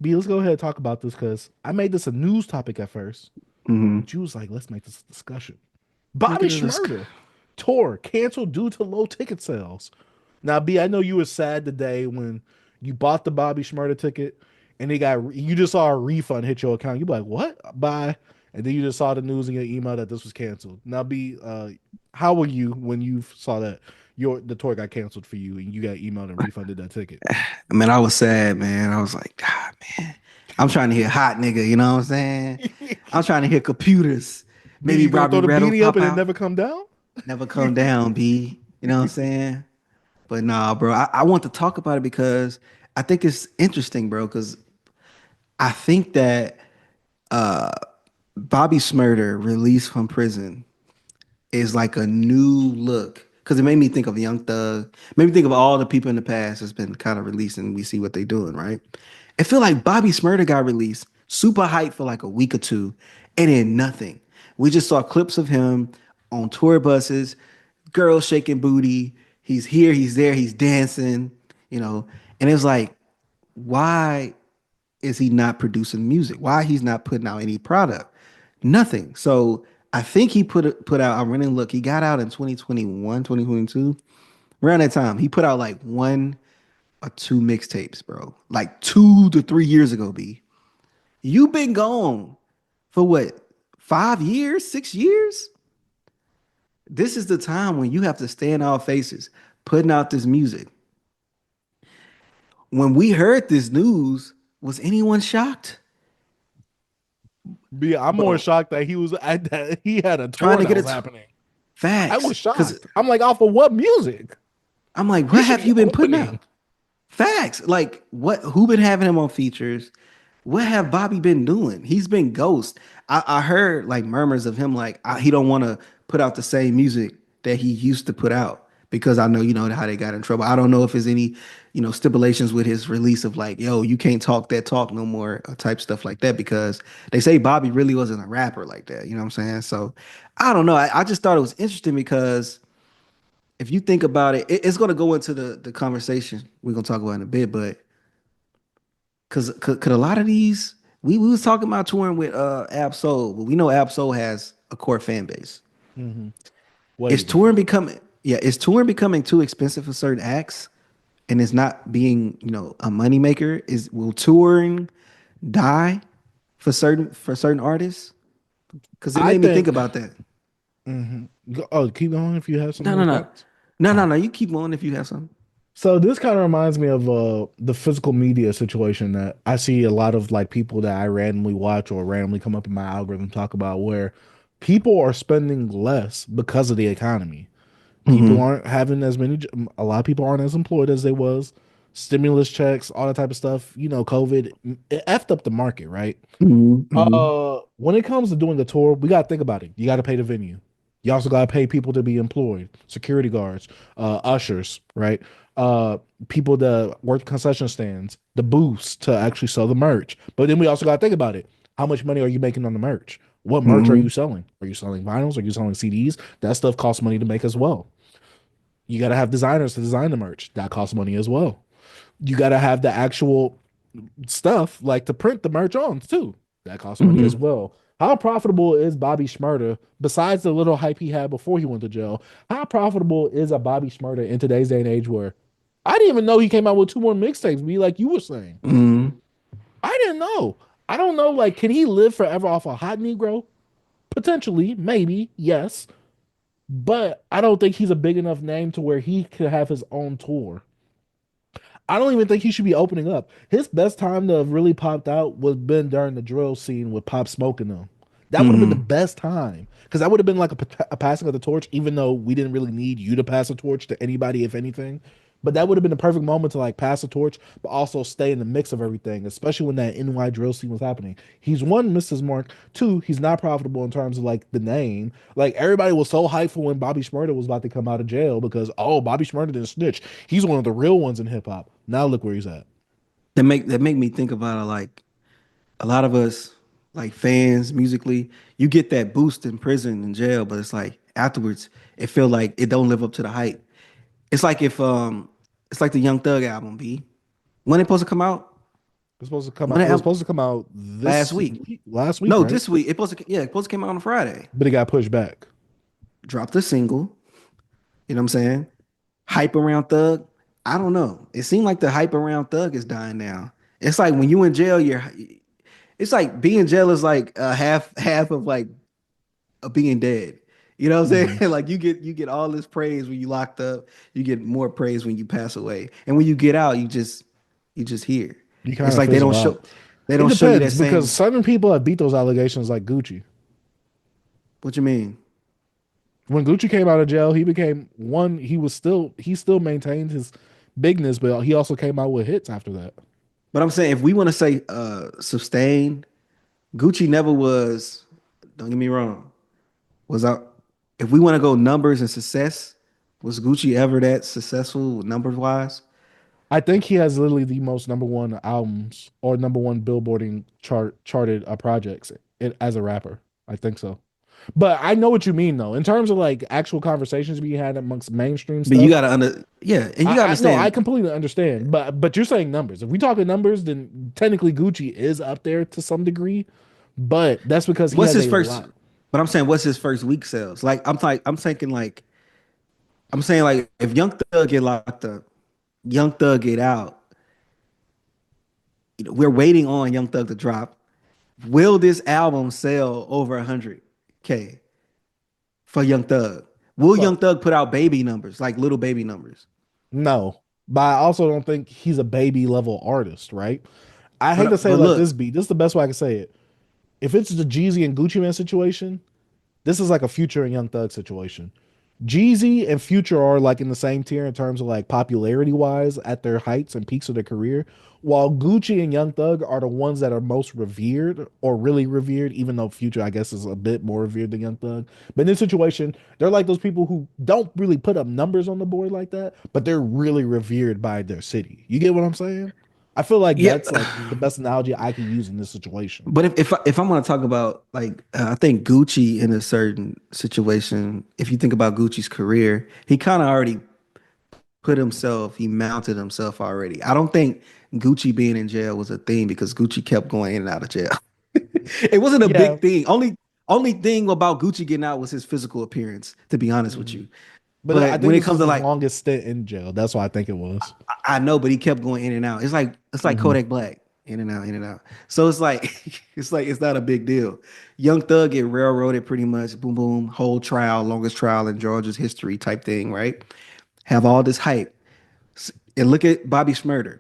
B, let's go ahead and talk about this because I made this a news topic at first, Hmm. but you was like, let's make this a discussion. Look Bobby at this. Schmurda tour canceled due to low ticket sales. Now, B, I know you were sad the day when you bought the Bobby Schmurda ticket and you just saw a refund hit your account. You be like, what? Bye. And then you just saw the news in your email that this was canceled. Now, B, how were you when you saw that the tour got canceled for you and you got emailed and refunded that ticket? Man, I was sad, man. I was like, God, man, I'm trying to hear hot nigga, you know what I'm saying? I'm trying to hear computers. B, Maybe you gonna Robbie throw the Red will beanie up pop and it out. never come down? Never come down, B. You know what I'm saying? But nah, bro, I want to talk about it because I think it's interesting, bro, because I think that uh Bobby Smurder released from prison is like a new look. Because it made me think of Young Thug, made me think of all the people in the past that's been kind of released and we see what they're doing, right? I feel like Bobby Smurder got released, super hyped for like a week or two, and then nothing. We just saw clips of him on tour buses, girls shaking booty. He's here, he's there, he's dancing, you know. And it's like, why is he not producing music? Why he's not putting out any product? Nothing. So I think he put out. I'm running. Look, he got out in 2021, 2022. Around that time, he put out like one or two mixtapes, bro. Like 2 to 3 years ago. B, you been gone for what? 5 years, 6 years? This is the time when you have to stay in our faces, putting out this music. When we heard this news, was anyone shocked? B, I'm more Bro, shocked that that he had a trying tour to that get was it happening. I was facts. Cause shocked. I'm like, off of what music? I'm like, He what should have be you been putting opening. out? Facts. Like what who been having him on features? What have Bobby been doing? He's been ghost. I heard like murmurs of him like he don't want to put out the same music that he used to put out because I know you know how they got in trouble. I don't know if there's any, stipulations with his release of like, yo, you can't talk that talk no more, type stuff like that because they say Bobby really wasn't a rapper like that. You know what I'm saying? So I don't know. I just thought it was interesting because if you think about it, it's going to go into the conversation we're going to talk about in a bit, but because could a lot of these we was talking about touring with Absol, but we know Absol has a core fan base. Hmm. Is Wait, touring becoming is touring becoming too expensive for certain acts and it's not being, a moneymaker? Will touring die for certain artists? Because it I made me think think. about that. Mhm. Oh, keep going if you have some No, more no, no. thoughts. No, no, Oh. no. You keep going if you have something. So this kind of reminds me of the physical media situation that I see a lot of like people that I randomly watch or randomly come up in my algorithm talk about where people are spending less because of the economy. People Mm-hmm. aren't having as many, a lot of people aren't as employed as they was. Stimulus checks, all that type of stuff. COVID, it effed up the market, right? Mm-hmm. When it comes to doing the tour, we gotta think about it. You gotta pay the venue. You also gotta pay people to be employed, security guards, ushers, right? Uh, People that work concession stands, the booths to actually sell the merch. But then we also gotta think about it. How much money are you making on the merch? What merch are Mm-hmm. you selling? Are you selling vinyls? Are you selling CDs? That stuff costs money to make as well. You gotta have designers to design the merch. That costs money as well. You gotta have the actual stuff like to print the merch on too. That costs money as Mm-hmm. well. How profitable is Bobby Schmurda besides the little hype he had before he went to jail? How profitable is a Bobby Schmurda in today's day and age where I didn't even know he came out with two more mixtapes, be like you were saying. Mm-hmm. I didn't know. I don't know, like, can he live forever off a hot Negro? Potentially, maybe, yes. But I don't think he's a big enough name to where he could have his own tour. I don't even think he should be opening up. His best time to have really popped out was been during the drill scene with Pop Smoke and them. That would have been the Mm-hmm. best time because that would have been like a passing of the torch, even though we didn't really need you to pass a torch to anybody, if anything. But that would have been the perfect moment to like pass the torch, but also stay in the mix of everything, especially when that NY drill scene was happening. He's one, Mrs. Mark. Two, he's not profitable in terms of like the name. Like everybody was so hyped for when Bobby Shmurda was about to come out of jail because oh, Bobby Shmurda didn't snitch. He's one of the real ones in hip hop. Now look where he's at. That make me think about it like a lot of us like fans musically, you get that boost in prison and jail, but it's like afterwards it feel like it don't live up to the hype. It's like if it's like the Young Thug album, B. When it supposed to come out? It's supposed to come When out. the It was album supposed to come out last this week. week, last week, No, right? this week. It supposed to came out on Friday. But it got pushed back. Dropped a single. You know what I'm saying? Hype around Thug. I don't know. It seemed like the hype around Thug is dying down. It's like when you in jail, you're. It's like being in jail is like half of like being dead. You know what I'm Hmm. saying? Like you get all this praise when you locked up. You get more praise when you pass away. And when you get out, you just here. You kind It's of like they fizzle don't show out. they It don't show you that depends because same. certain people have beat those allegations, like Gucci. What you mean? When Gucci came out of jail, he became one. He still maintained his bigness, but he also came out with hits after that. But I'm saying if we want to say sustain, Gucci never was. Don't get me wrong. Was out. If we want to go numbers and success, was Gucci ever that successful numbers wise? I think he has literally the most number one albums or number one billboarding charted projects as a rapper. I think so. But I know what you mean though. In terms of like actual conversations we had amongst mainstream But you stuff, gotta yeah, and you gotta I no, I understand. completely understand. But you're saying numbers. If we talk in numbers, then technically Gucci is up there to some degree. But that's because he What's has his a first? lot. But I'm saying, what's his first week sales? I'm thinking like, I'm saying like, if Young Thug get locked up, Young Thug get out. We're waiting on Young Thug to drop. Will this album sell over 100K for Young Thug? Will Young So Thug put out baby numbers, like little baby numbers? no. But I also don't think he's a baby level artist, right? I hate to say it But like this, look, B. This is the best way I can say it. If it's the Jeezy and Gucci Man situation, this is like a Future and Young Thug situation. Jeezy and Future are like in the same tier in terms of like popularity wise at their heights and peaks of their career, while Gucci and Young Thug are the ones that are most revered or really revered, even though Future, I guess, is a bit more revered than Young Thug. But in this situation, they're like those people who don't really put up numbers on the board like that, but they're really revered by their city. You get what I'm saying? I feel like yeah. that's like the best analogy I can use in this situation. But if I'm gonna talk about like I think Gucci in a certain situation, if you think about Gucci's career, he kind of already he mounted himself already. I don't think Gucci being in jail was a thing because Gucci kept going in and out of jail. It wasn't a Yeah, big thing. Only thing about Gucci getting out was his physical appearance, to be honest with mhm. you. But I But when think it this comes is to his like, longest stint in jail. That's why I think it was. I know, but he kept going in and out. It's like Hmm. Kodak Black, in and out, in and out. So it's like it's not a big deal. Young Thug get railroaded pretty much, boom boom, whole trial, longest trial in Georgia's history type thing, right? Have all this hype. And look at Bobby Schmurda.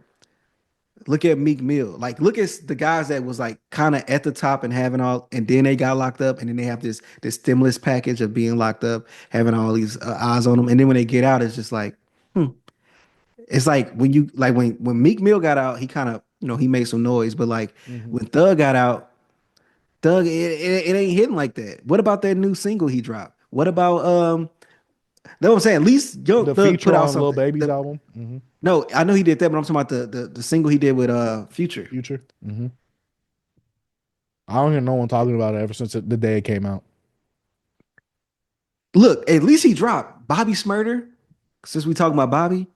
Look at Meek Mill. Like, look at the guys that was like kind of at the top and having all, and then they got locked up, and then they have this stimulus package of being locked up, having all these eyes on them, and then when they get out, it's just like, hmm. It's like when you like when Meek Mill got out, he kind of he made some noise, but like Hmm. when Thug got out, Thug it ain't hitting like that. What about that new single he dropped? What about know what I'm saying? At least Young The Thug put feature out on Lil something. Baby's album, No, I know he did that, but I'm talking about the single he did with Future. Future. I don't hear no one talking about it ever since the day it came out. Look, at least he dropped Bobby Smurder. Since we talking about Bobby,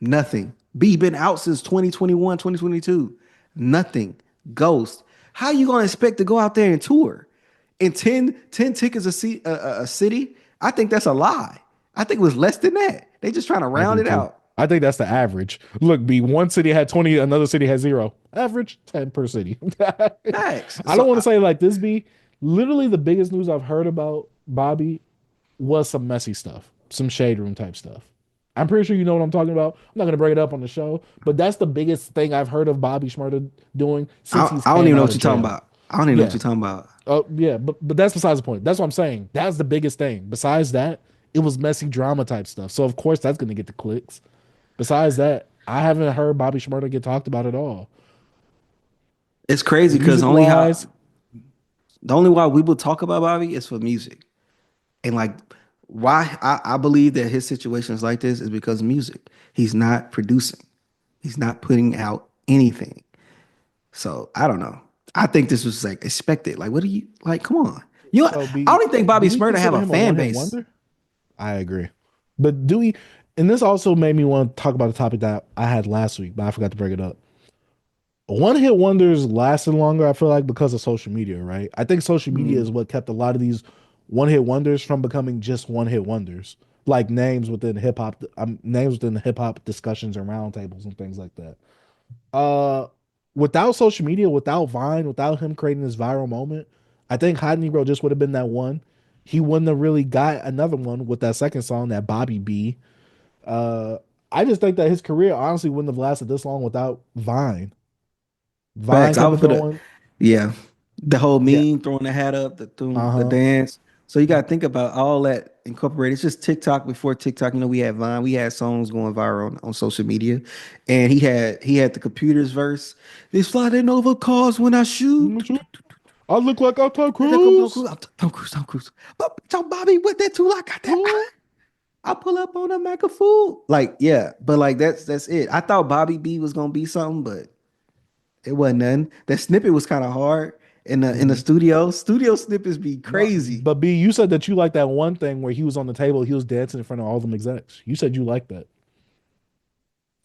nothing. B been out since 2021, 2022. Nothing. Ghost. How you gonna expect to go out there and tour? In ten tickets a city? I think that's a lie. I think it was less than that. They just trying to I round do it too. out. I think that's the average. Look, B, one city had 20, another city had zero. Average 10 per city. Facts. I don't want to say it like this, B. Literally, the biggest news I've heard about Bobby was some messy stuff, some shade room type stuff. I'm pretty sure you know what I'm talking about. I'm not going to bring it up on the show, but that's the biggest thing I've heard of Bobby Shmurda doing since he's I don't came even know out what of you're talking jail. about. I don't even know what Yeah. you're talking about. Oh, yeah. But that's besides the point. That's what I'm saying. That's the biggest thing. Besides that, it was messy drama type stuff. So, of course, that's going to get the clicks. Besides that, I haven't heard Bobby Shmurda get talked about at all. It's crazy because Music wise, the only why we will talk about Bobby is for music. And like why I believe that his situation is like this is because of music. He's not producing. He's not putting out anything. So I don't know. I think this was like expected. Like, what do you like? Come on. I so don't be even think do Bobby we Smurda have consider a him a fan one hit base. wonder? I agree. But do we, and this also made me want to talk about a topic that I had last week, but I forgot to bring it up. One hit wonders lasted longer, I feel like, because of social media, right? I think social media Mm. is what kept a lot of these one hit wonders from becoming just one hit wonders, like names within the hip hop discussions and roundtables and things like that. Uh, Without social media, without Vine, without him creating this viral moment, I think Hot Negro just would have been that one. He wouldn't have really got another one with that second song, that Bobby B. Uh, I just think that his career honestly wouldn't have lasted this long without Vine. Vine Facts. I kept was it for the going. yeah, the whole Yeah. meme, throwing the hat up, the Uh-huh. dance. So you got to think about all that incorporated. It's just TikTok before TikTok. You know, we had Vine, we had songs going viral on social media, and he had the computers verse. It's flying over cars when I shoot. I look like I'm Tom There come Tom Cruise. Cruise. Tom Cruise. Tom Cruise. But Tom Bobby with that too. Like got that. Ooh. I pull up on a microphone. Like yeah, but like that's it. I thought Bobby B was gonna be something, but it wasn't nothing. That snippet was kind of hard in the Mhm. studio. Studio snippets be No, crazy. but B, you said that you like that one thing where he was on the table, he was dancing in front of all them execs. You said you like that.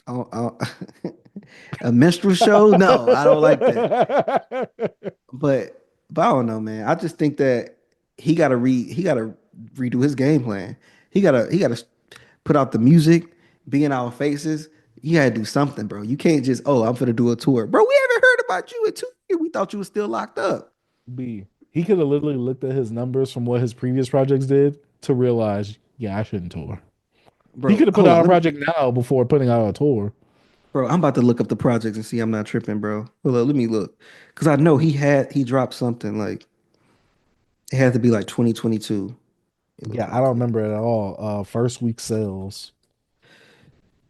Oh, a minstrel show? No, I don't like that. But I don't know, man. I just think that he gotta redo his game plan. He gotta put out the music, be in our faces. You gotta do something, bro. You can't just, oh, I'm gonna do a tour. Bro, we haven't heard about you in 2 years. We thought you were still locked up. B, he could have literally looked at his numbers from what his previous projects did to realize, yeah, I shouldn't tour. He could Bro, have put hold on. out a project now before putting out a tour. Bro, I'm about to look up the projects and see I'm not tripping, bro. Hold up, let me look. Cause I know he dropped something like it had to be like 2022. It looks Yeah, I don't like remember it at all. First week sales.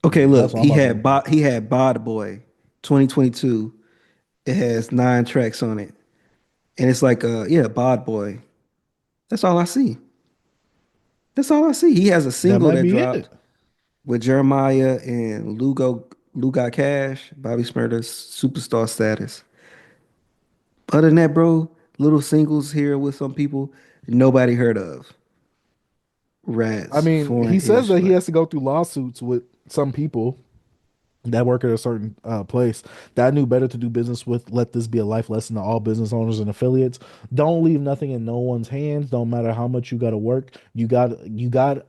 okay, That's look, what I'm about to look up. He had Bod Boy 2022. It has 9 tracks on it. And it's like yeah, Bod Boy. That's all I see. That's all I see. He has a That single might that be it. dropped with Jeremiah and Lou Got Cash, Bobby Smurda's superstar status. Other than that, bro, little singles here with some people nobody heard of. I Rats, mean, he foreign says ish, that he like has to go through lawsuits with some people that work at a certain place that I knew better to do business with. Let this be a life lesson to all business owners and affiliates. Don't leave nothing in no one's hands. Don't matter how much you got to work. You got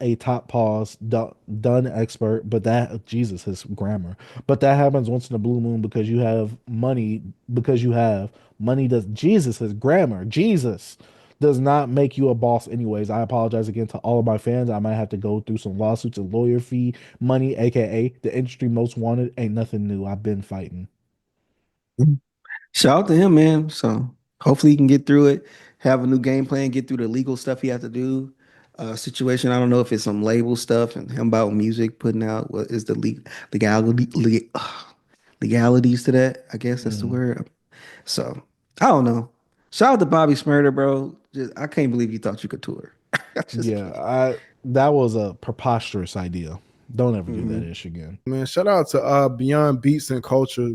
a top pause done expert, but that Jesus his grammar. But that happens once in a blue moon because you have money. Because you have money does Jesus his grammar. Jesus does not make you a boss anyways. I apologize again to all of my fans. I might have to go through some lawsuits and lawyer fee money, aka the industry most wanted. Ain't nothing new. I've been fighting. shout out to him, man. So hopefully he can get through it, have a new game plan, get through the legal stuff he has to do. Situation. I don't know if it's some label stuff and him about music putting out what is the legality legalities to that. I guess that's the Mhm. word. So I don't know. Shout out to Bobby Smurder, bro. Just I can't believe you thought you could tour. I just Yeah, can't. I that was a preposterous idea. Don't ever do that Mhm. ish again. Man, shout out to Beyond Beats and Culture.